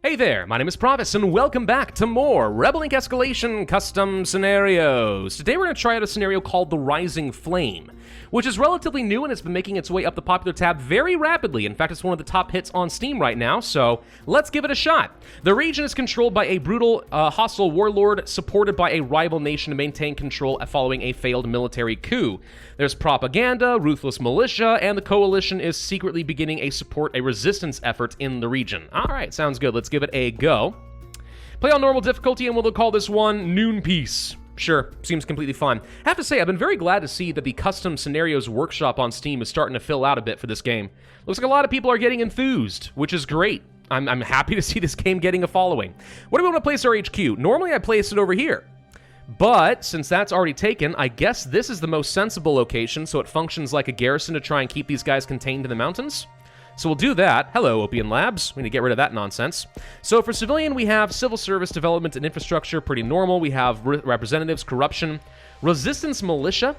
Hey there, my name is Pravus, and welcome back to more Rebel Inc. Escalation custom scenarios. Today we're going to try out a scenario called the Rising Flame, which is relatively new and it's been making its way up the popular tab very rapidly. In fact, it's one of the top hits on Steam right now, so let's give it a shot. The region is controlled by a brutal, hostile warlord supported by a rival nation to maintain control following a failed military coup. There's propaganda, ruthless militia, and the coalition is secretly beginning a resistance effort in the region. All right, sounds good. Let's give it a go. Play on normal difficulty, and we'll call this one Noon Peace. Sure, seems completely fine. I have to say, I've been very glad to see that the custom scenarios workshop on Steam is starting to fill out a bit for this game. Looks like a lot of people are getting enthused, which is great. I'm happy to see this game getting a following. Where do we want to place our HQ? Normally I place it over here. But, since that's already taken, I guess this is the most sensible location, so it functions like a garrison to try and keep these guys contained in the mountains. So we'll do that. Hello, Opium Labs. We need to get rid of that nonsense. So for civilian, we have civil service, development, and infrastructure, pretty normal. We have representatives, corruption, resistance militia.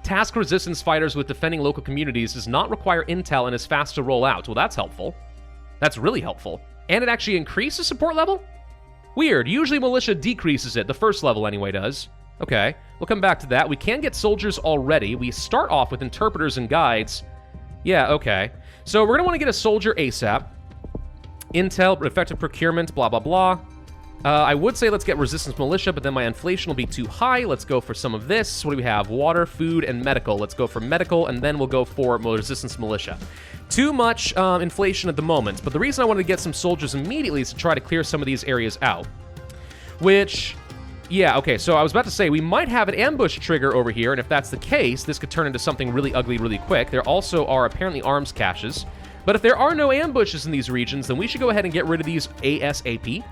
Task resistance fighters with defending local communities does not require intel and is fast to roll out. Well, that's helpful. That's really helpful. And it actually increases support level? Weird. Usually militia decreases it. The first level anyway does. Okay, we'll come back to that. We can get soldiers already. We start off with interpreters and guides. Yeah, okay. So we're going to want to get a soldier ASAP. Intel, effective procurement, blah, blah, blah. I would say let's get resistance militia, but then my inflation will be too high. Let's go for some of this. What do we have? Water, food, and medical. Let's go for medical, and then we'll go for resistance militia. Too much inflation at the moment, but the reason I wanted to get some soldiers immediately is to try to clear some of these areas out. Which, yeah, okay, so I was about to say, we might have an ambush trigger over here, and if that's the case, this could turn into something really ugly really quick. There also are apparently arms caches. But if there are no ambushes in these regions, then we should go ahead and get rid of these ASAP,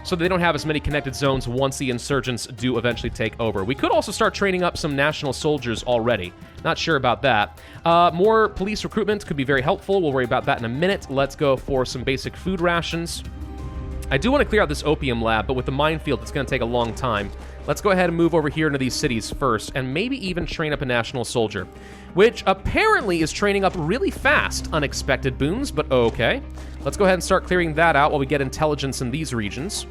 so they don't have as many connected zones once the insurgents do eventually take over. We could also start training up some national soldiers already. Not sure about that. More police recruitment could be very helpful. We'll worry about that in a minute. Let's go for some basic food rations. I do want to clear out this opium lab, but with the minefield, it's going to take a long time. Let's go ahead and move over here into these cities first, and maybe even train up a national soldier, which apparently is training up really fast. Unexpected boons, but okay. Let's go ahead and start clearing that out while we get intelligence in these regions.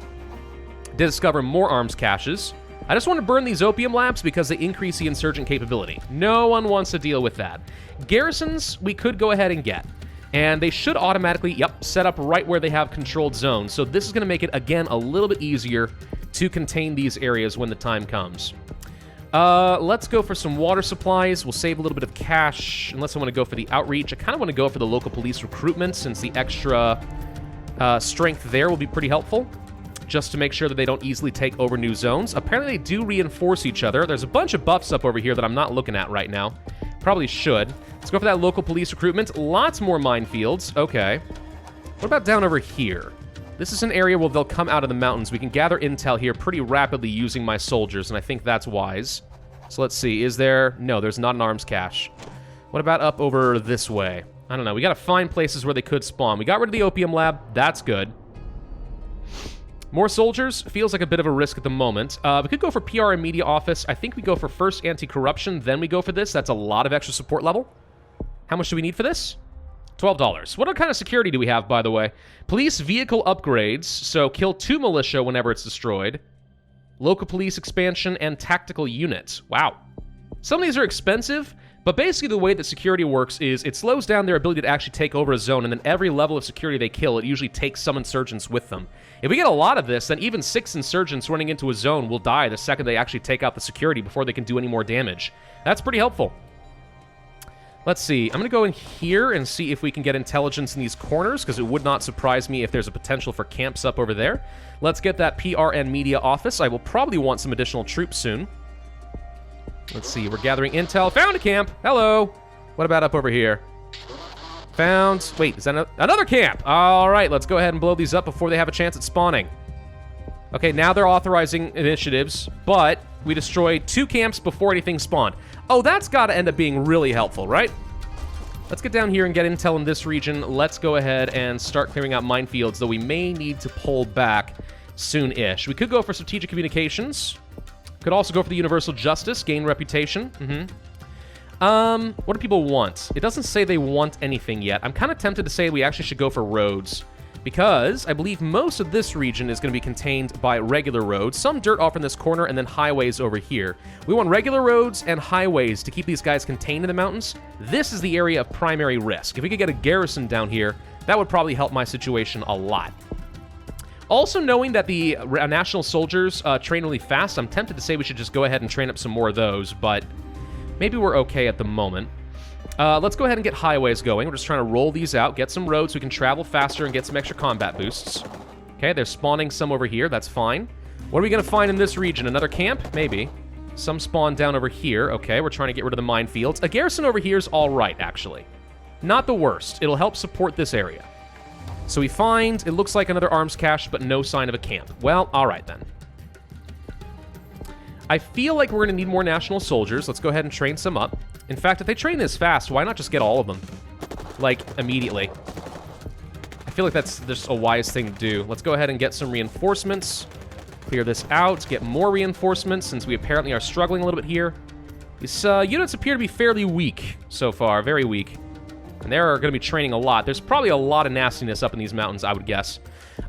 Discover more arms caches. I just want to burn these opium labs because they increase the insurgent capability. No one wants to deal with that. Garrisons, we could go ahead and get. And they should automatically, set up right where they have controlled zones. So this is going to make it, again, a little bit easier to contain these areas when the time comes. Let's go for some water supplies. We'll save a little bit of cash, unless I want to go for the outreach. I kind of want to go for the local police recruitment, since the extra strength there will be pretty helpful, just to make sure that they don't easily take over new zones. Apparently they do reinforce each other. There's a bunch of buffs up over here that I'm not looking at right now. Probably should. Let's go for that local police recruitment. Lots more minefields. Okay. What about down over here? This is an area where they'll come out of the mountains. We can gather intel here pretty rapidly using my soldiers, and I think that's wise. So let's see. Is there... No, there's not an arms cache. What about up over this way? I don't know. We gotta find places where they could spawn. We got rid of the opium lab. That's good. More soldiers feels like a bit of a risk at the moment. We could go for PR and media office. I think we go for first anti-corruption, then we go for this. That's a lot of extra support level. How much do we need for this? $12. What kind of security do we have, by the way? Police vehicle upgrades, so kill 2 militia whenever it's destroyed. Local police expansion and tactical units. Wow. Some of these are expensive, but basically the way that security works is it slows down their ability to actually take over a zone, and then every level of security they kill, it usually takes some insurgents with them. If we get a lot of this, then even 6 insurgents running into a zone will die the second they actually take out the security before they can do any more damage. That's pretty helpful. Let's see. I'm going to go in here and see if we can get intelligence in these corners, because it would not surprise me if there's a potential for camps up over there. Let's get that PR and media office. I will probably want some additional troops soon. Let's see. We're gathering intel. Found a camp. Hello. What about up over here? Found... Wait, is that another camp? All right, let's go ahead and blow these up before they have a chance at spawning. Okay, now they're authorizing initiatives, but we destroyed 2 camps before anything spawned. Oh, that's got to end up being really helpful, right? Let's get down here and get intel in this region. Let's go ahead and start clearing out minefields, though we may need to pull back soon-ish. We could go for strategic communications. Could also go for the universal justice, gain reputation. What do people want? It doesn't say they want anything yet. I'm kind of tempted to say we actually should go for roads. because I believe most of this region is going to be contained by regular roads, some dirt off in this corner, and then highways over here. We want regular roads and highways to keep these guys contained in the mountains. This is the area of primary risk. If we could get a garrison down here, that would probably help my situation a lot. Also, knowing that the national soldiers train really fast, I'm tempted to say we should just go ahead and train up some more of those, but maybe we're okay at the moment. Let's go ahead and get highways going. We're just trying to roll these out, get some roads so we can travel faster and get some extra combat boosts. Okay, they're spawning some over here. That's fine. What are we going to find in this region? Another camp? Maybe. Some spawn down over here. Okay, we're trying to get rid of the minefields. A garrison over here is all right, actually. Not the worst. It'll help support this area. So we find, it looks like another arms cache, but no sign of a camp. Well, all right then. I feel like we're going to need more national soldiers. Let's go ahead and train some up. In fact, if they train this fast, why not just get all of them? Like, immediately. I feel like that's just a wise thing to do. Let's go ahead and get some reinforcements. Clear this out. Get more reinforcements, since we apparently are struggling a little bit here. These units appear to be fairly weak so far. Very weak. And they're going to be training a lot. There's probably a lot of nastiness up in these mountains, I would guess.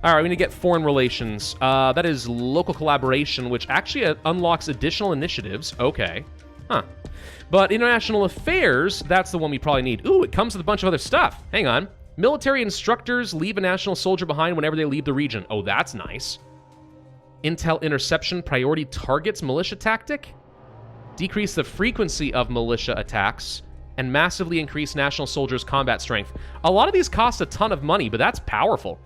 All right, we need to get foreign relations. That is local collaboration, which actually unlocks additional initiatives. Okay. Huh. But international affairs, that's the one we probably need. Ooh, it comes with a bunch of other stuff. Hang on. Military instructors leave a national soldier behind whenever they leave the region. Oh, that's nice. Intel interception priority targets militia tactic. Decrease the frequency of militia attacks. And massively increase national soldiers' combat strength. A lot of these cost a ton of money, but that's powerful.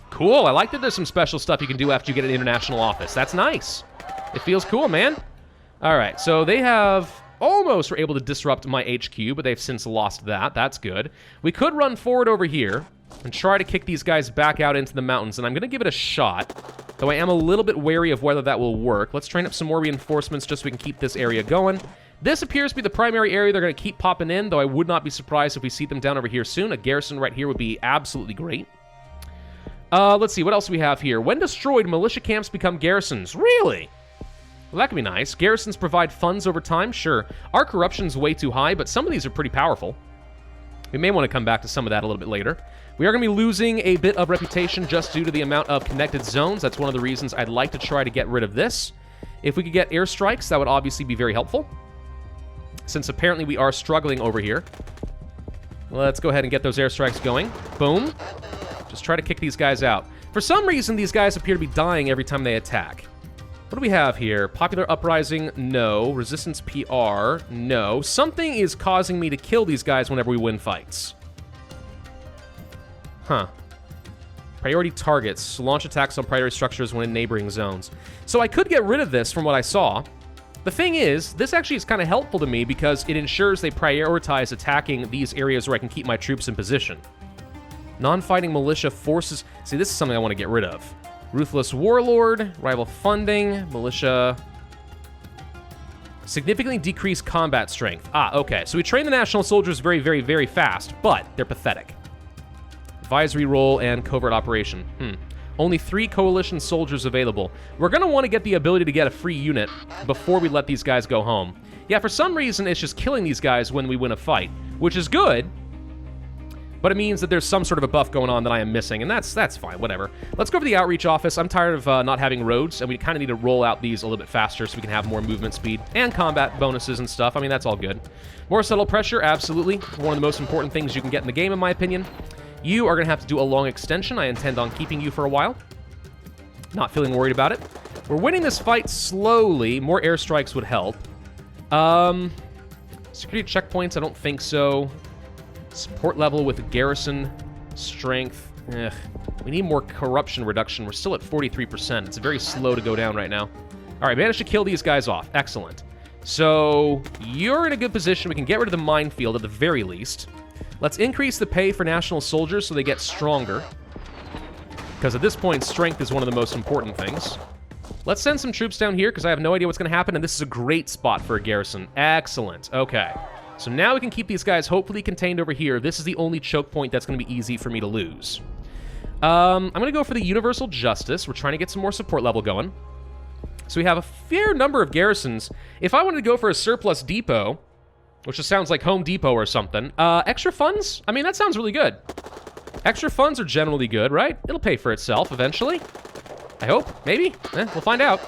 Cool. I like that there's some special stuff you can do after you get an international office. That's nice. It feels cool, man. All right, so they have almost were able to disrupt my HQ, but they've since lost that. That's good. We could run forward over here and try to kick these guys back out into the mountains, and I'm going to give it a shot, though I am a little bit wary of whether that will work. Let's train up some more reinforcements just so we can keep this area going. This appears to be the primary area they're going to keep popping in, though I would not be surprised if we see them down over here soon. A garrison right here would be absolutely great. Let's see, what else do we have here? When destroyed, militia camps become garrisons. Really? Well, that could be nice. Garrisons provide funds over time, sure. Our corruption's way too high, but some of these are pretty powerful. We may want to come back to some of that a little bit later. We are going to be losing a bit of reputation just due to the amount of connected zones. That's one of the reasons I'd like to try to get rid of this. If we could get airstrikes, that would obviously be very helpful, since apparently we are struggling over here. Let's go ahead and get those airstrikes going. Boom. Just try to kick these guys out. For some reason, these guys appear to be dying every time they attack. What do we have here? Popular uprising? No. Resistance PR? No. Something is causing me to kill these guys whenever we win fights. Huh. Priority targets. Launch attacks on priority structures when in neighboring zones. So I could get rid of this from what I saw. The thing is, this actually is kind of helpful to me because it ensures they prioritize attacking these areas where I can keep my troops in position. Non-fighting militia forces. See, this is something I want to get rid of. Ruthless warlord, rival funding, militia. Significantly decreased combat strength. Ah, okay. So we train the national soldiers very, very, very fast, but they're pathetic. Advisory role and covert operation. Only 3 coalition soldiers available. We're going to want to get the ability to get a free unit before we let these guys go home. Yeah, for some reason, it's just killing these guys when we win a fight, which is good, but it means that there's some sort of a buff going on that I am missing, and that's fine, whatever. Let's go over the outreach office. I'm tired of not having roads, and we kind of need to roll out these a little bit faster so we can have more movement speed and combat bonuses and stuff. I mean, that's all good. More subtle pressure, absolutely. One of the most important things you can get in the game, in my opinion. You are going to have to do a long extension. I intend on keeping you for a while. Not feeling worried about it. We're winning this fight slowly. More airstrikes would help. Security checkpoints, I don't think so. Support level with garrison strength. We need more corruption reduction. We're still at 43%. It's very slow to go down right now. All right, managed to kill these guys off. Excellent. So you're in a good position. We can get rid of the minefield at the very least. Let's increase the pay for national soldiers so they get stronger, because at this point, strength is one of the most important things. Let's send some troops down here, because I have no idea what's going to happen, and this is a great spot for a garrison. Excellent. Okay. So now we can keep these guys hopefully contained over here. This is the only choke point that's going to be easy for me to lose. I'm going to go for the universal justice. We're trying to get some more support level going. So we have a fair number of garrisons. If I wanted to go for a surplus depot, which just sounds like Home Depot or something, extra funds? I mean, that sounds really good. Extra funds are generally good, right? It'll pay for itself eventually. I hope. Maybe. We'll find out.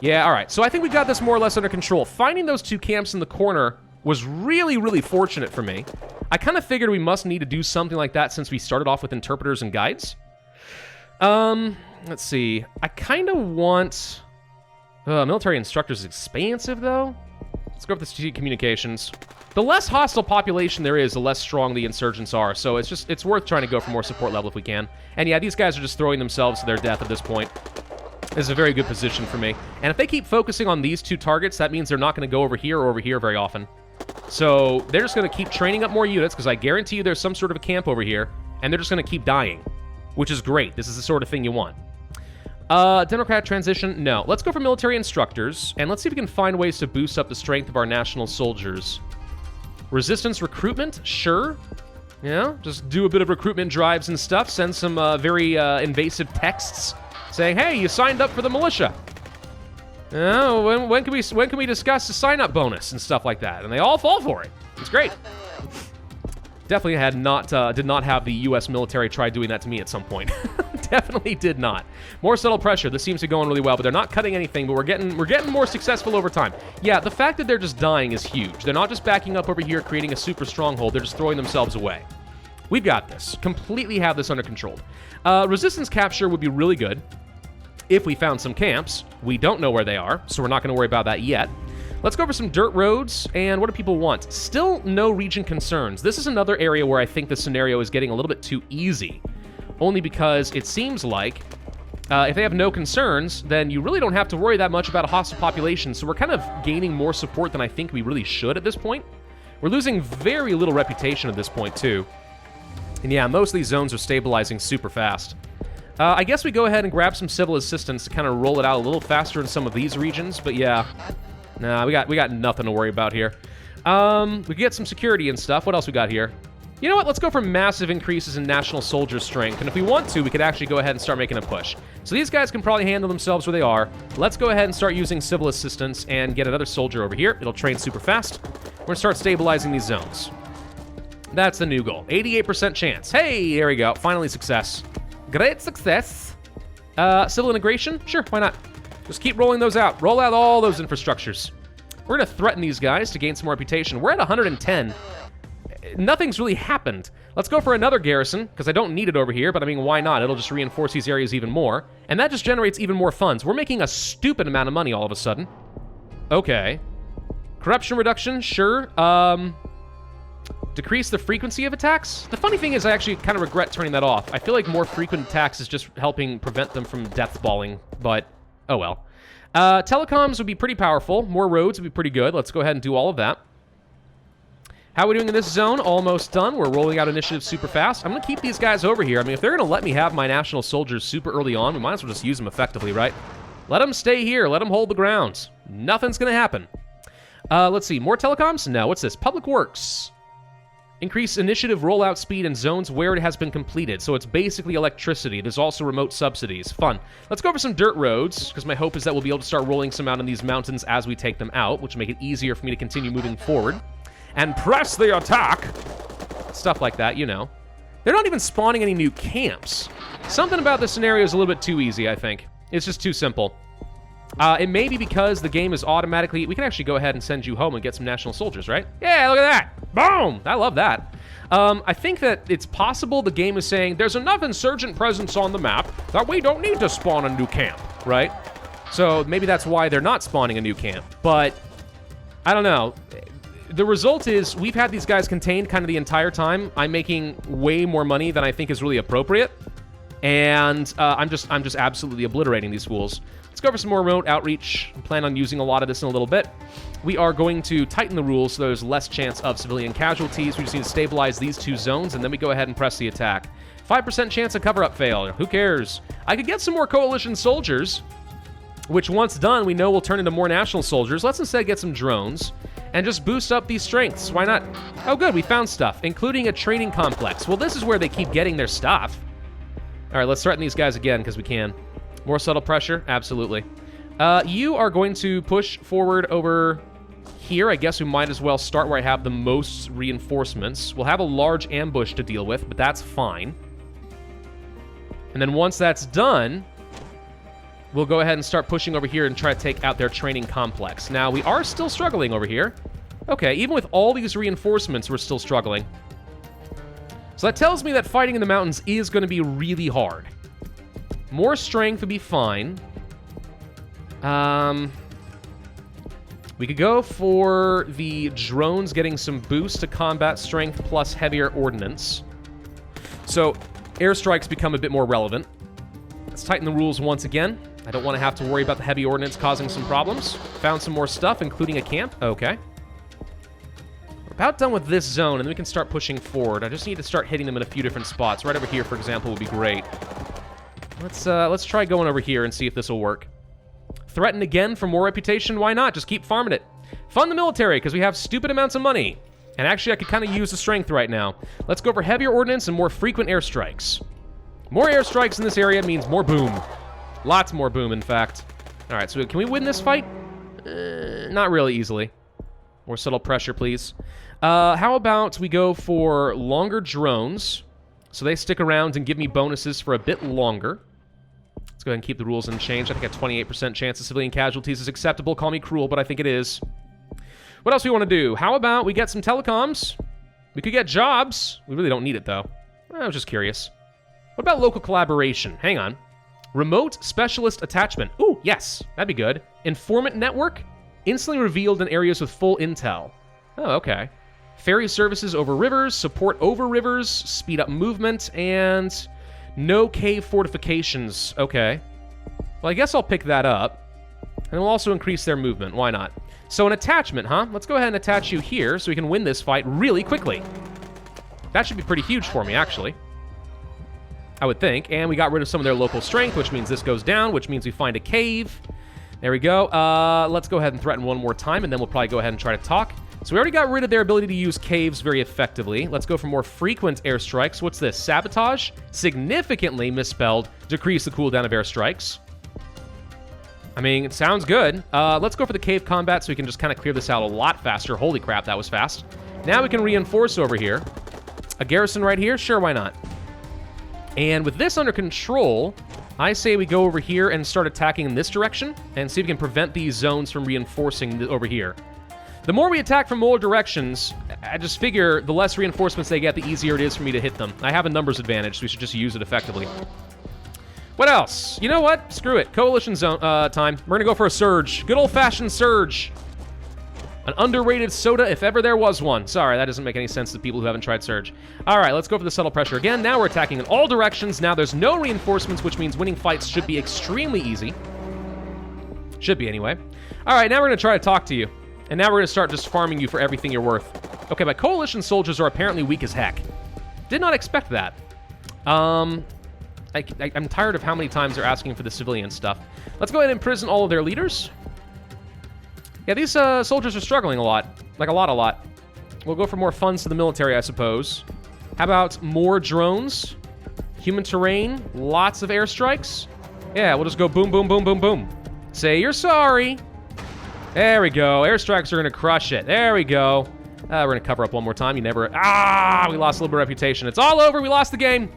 Yeah, all right. So I think we got this more or less under control. Finding those 2 camps in the corner was really, really fortunate for me. I kind of figured we must need to do something like that since we started off with interpreters and guides. Let's see. I kind of want... military instructors is expansive, though. Let's go with the strategic communications. The less hostile population there is, the less strong the insurgents are. So it's worth trying to go for more support level if we can. And yeah, these guys are just throwing themselves to their death at this point. This is a very good position for me. And if they keep focusing on these 2 targets, that means they're not going to go over here or over here very often. So they're just going to keep training up more units, because I guarantee you there's some sort of a camp over here, and they're just going to keep dying, which is great. This is the sort of thing you want. Democrat transition? No. Let's go for military instructors, and let's see if we can find ways to boost up the strength of our national soldiers. Resistance recruitment? Sure. Yeah, just do a bit of recruitment drives and stuff. Send some very invasive texts saying, hey, you signed up for the militia. When can we discuss the sign-up bonus and stuff like that? And they all fall for it. It's great. Definitely did not have the U.S. military try doing that to me at some point. Definitely did not. More subtle pressure. This seems to be going really well, but they're not cutting anything, but we're getting more successful over time. Yeah, the fact that they're just dying is huge. They're not just backing up over here, creating a super stronghold. They're just throwing themselves away. We've got this. Completely have this under control. Resistance capture would be really good if we found some camps. We don't know where they are, so we're not going to worry about that yet. Let's go over some dirt roads, and what do people want? Still no region concerns. This is another area where I think the scenario is getting a little bit too easy, only because it seems like if they have no concerns, then you really don't have to worry that much about a hostile population, so we're kind of gaining more support than I think we really should at this point. We're losing very little reputation at this point, too. And yeah, most of these zones are stabilizing super fast. I guess we go ahead and grab some civil assistance to kind of roll it out a little faster in some of these regions, but yeah. Nah, we got nothing to worry about here. We can get some security and stuff. What else we got here? You know what? Let's go for massive increases in national soldier strength. And if we want to, we could actually go ahead and start making a push. So these guys can probably handle themselves where they are. Let's go ahead and start using civil assistance and get another soldier over here. It'll train super fast. We're going to start stabilizing these zones. That's the new goal. 88% chance. Hey, there we go. Finally success. Great success. Civil integration? Sure, why not? Just keep rolling those out. Roll out all those infrastructures. We're going to threaten these guys to gain some more reputation. We're at 110. Nothing's really happened. Let's go for another garrison, because I don't need it over here, but I mean, why not? It'll just reinforce these areas even more. And that just generates even more funds. We're making a stupid amount of money all of a sudden. Okay. Corruption reduction, sure. Decrease the frequency of attacks? The funny thing is I actually kind of regret turning that off. I feel like more frequent attacks is just helping prevent them from death-balling, but oh well. Telecoms would be pretty powerful. More roads would be pretty good. Let's go ahead and do all of that. How are we doing in this zone? Almost done. We're rolling out initiatives super fast. I'm going to keep these guys over here. I mean, if they're going to let me have my national soldiers super early on, we might as well just use them effectively, right? Let them stay here. Let them hold the ground. Nothing's going to happen. Let's see. More telecoms? No. What's this? Public Works. Increase initiative rollout speed in zones where it has been completed. So it's basically electricity. There's also remote subsidies. Fun. Let's go over some dirt roads, because my hope is that we'll be able to start rolling some out in these mountains as we take them out, which will make it easier for me to continue moving forward. And press the attack! Stuff like that, you know. They're not even spawning any new camps. Something about this scenario is a little bit too easy, I think. It's just too simple. It may be because the game is automatically... We can actually go ahead and send you home and get some national soldiers, right? Yeah, look at that! Boom! I love that. I think that it's possible the game is saying there's enough insurgent presence on the map that we don't need to spawn a new camp, right? So maybe that's why they're not spawning a new camp. But, I don't know. The result is we've had these guys contained kind of the entire time. I'm making way more money than I think is really appropriate. And I'm just absolutely obliterating these fools. Let's go over some more remote outreach. I plan on using a lot of this in a little bit. We are going to tighten the rules so there's less chance of civilian casualties. We just need to stabilize these two zones, and then we go ahead and press the attack. 5% chance of cover-up failure. Who cares? I could get some more coalition soldiers, which once done, we know will turn into more national soldiers. Let's instead get some drones and just boost up these strengths. Why not? Oh, good. We found stuff, including a training complex. Well, this is where they keep getting their stuff. All right, let's threaten these guys again, because we can. More subtle pressure? Absolutely. You are going to push forward over here. I guess we might as well start where I have the most reinforcements. We'll have a large ambush to deal with, but that's fine. And then once that's done, we'll go ahead and start pushing over here and try to take out their training complex. Now, we are still struggling over here. Okay, even with all these reinforcements, we're still struggling. So that tells me that fighting in the mountains is going to be really hard. More strength would be fine. We could go for the drones getting some boost to combat strength plus heavier ordnance. So airstrikes become a bit more relevant. Let's tighten the rules once again. I don't want to have to worry about the heavy ordnance causing some problems. Found some more stuff, including a camp. Okay. We're about done with this zone, and then we can start pushing forward. I just need to start hitting them in a few different spots. Right over here, for example, would be great. Let's try going over here and see if this will work. Threaten again for more reputation? Why not? Just keep farming it. Fund the military, because we have stupid amounts of money. And actually, I could kind of use the strength right now. Let's go for heavier ordnance and more frequent airstrikes. More airstrikes in this area means more boom. Lots more boom, in fact. All right, so can we win this fight? Not really easily. More subtle pressure, please. How about we go for longer drones, so they stick around and give me bonuses for a bit longer. Let's go ahead and keep the rules unchanged. I think a 28% chance of civilian casualties is acceptable. Call me cruel, but I think it is. What else do we want to do? How about we get some telecoms? We could get jobs. We really don't need it, though. I was just curious. What about local collaboration? Hang on. Remote specialist attachment. Ooh, yes. That'd be good. Informant network? Instantly revealed in areas with full intel. Oh, okay. Ferry services over rivers, support over rivers, speed up movement, and no cave fortifications. Okay. Well, I guess I'll pick that up. And we'll also increase their movement. Why not? So an attachment, huh? Let's go ahead and attach you here so we can win this fight really quickly. That should be pretty huge for me, actually. I would think. And we got rid of some of their local strength, which means this goes down, which means we find a cave. There we go. Let's go ahead and threaten one more time, and then we'll probably go ahead and try to talk. So we already got rid of their ability to use caves very effectively. Let's go for more frequent airstrikes. What's this? Sabotage? Significantly misspelled. Decrease the cooldown of airstrikes. I mean, it sounds good. Let's go for the cave combat so we can just kind of clear this out a lot faster. Holy crap, that was fast. Now we can reinforce over here. A garrison right here? Sure, why not? And with this under control, I say we go over here and start attacking in this direction and see if we can prevent these zones from reinforcing over here. The more we attack from more directions, I just figure the less reinforcements they get, the easier it is for me to hit them. I have a numbers advantage, so we should just use it effectively. What else? You know what? Screw it. Coalition zone time. We're going to go for a surge. Good old-fashioned surge. An underrated soda if ever there was one. Sorry, that doesn't make any sense to people who haven't tried surge. All right, let's go for the subtle pressure again. Now we're attacking in all directions. Now there's no reinforcements, which means winning fights should be extremely easy. Should be, anyway. All right, now we're going to try to talk to you. And now we're going to start just farming you for everything you're worth. Okay, my coalition soldiers are apparently weak as heck. Did not expect that. I'm tired of how many times they're asking for the civilian stuff. Let's go ahead and imprison all of their leaders. Yeah, these soldiers are struggling a lot. Like, a lot. We'll go for more funds to the military, I suppose. How about more drones? Human terrain? Lots of airstrikes? Yeah, we'll just go boom, boom, boom, boom, boom. Say you're sorry. There we go. Airstrikes are going to crush it. There we go. We're going to cover up one more time. We lost a little bit of reputation. It's all over. We lost the game.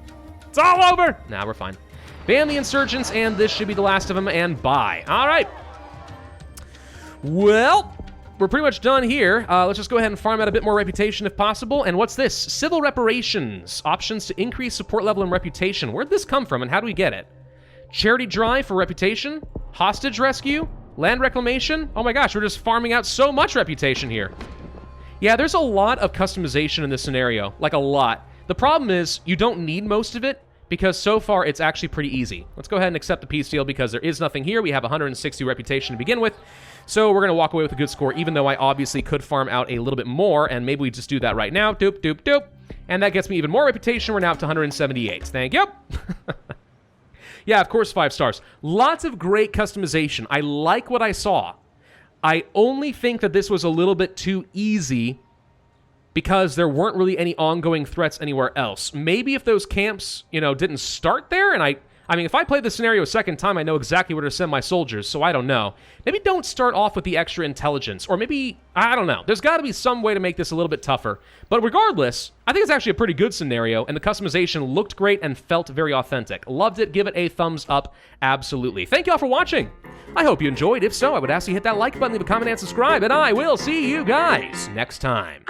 It's all over. Nah, we're fine. Ban the insurgents, and this should be the last of them, and bye. All right. Well, we're pretty much done here. Let's just go ahead and farm out a bit more reputation if possible. And what's this? Civil reparations. Options to increase support level and reputation. Where'd this come from, and how do we get it? Charity drive for reputation? Hostage rescue? Land reclamation? Oh my gosh, we're just farming out so much reputation here. Yeah, there's a lot of customization in this scenario. Like, a lot. The problem is, you don't need most of it, because so far it's actually pretty easy. Let's go ahead and accept the peace deal because there is nothing here. We have 160 reputation to begin with. So we're going to walk away with a good score, even though I obviously could farm out a little bit more, and maybe we just do that right now. Doop, doop, doop. And that gets me even more reputation. We're now up to 178. Thank you. Yeah, of course, 5 stars. Lots of great customization. I like what I saw. I only think that this was a little bit too easy because there weren't really any ongoing threats anywhere else. Maybe if those camps, didn't start there, and I I mean, if I play the scenario a second time, I know exactly where to send my soldiers, so I don't know. Maybe don't start off with the extra intelligence, or maybe, I don't know. There's got to be some way to make this a little bit tougher. But regardless, I think it's actually a pretty good scenario, and the customization looked great and felt very authentic. Loved it. Give it a thumbs up. Absolutely. Thank you all for watching. I hope you enjoyed. If so, I would ask you to hit that like button, leave a comment, and subscribe, and I will see you guys next time.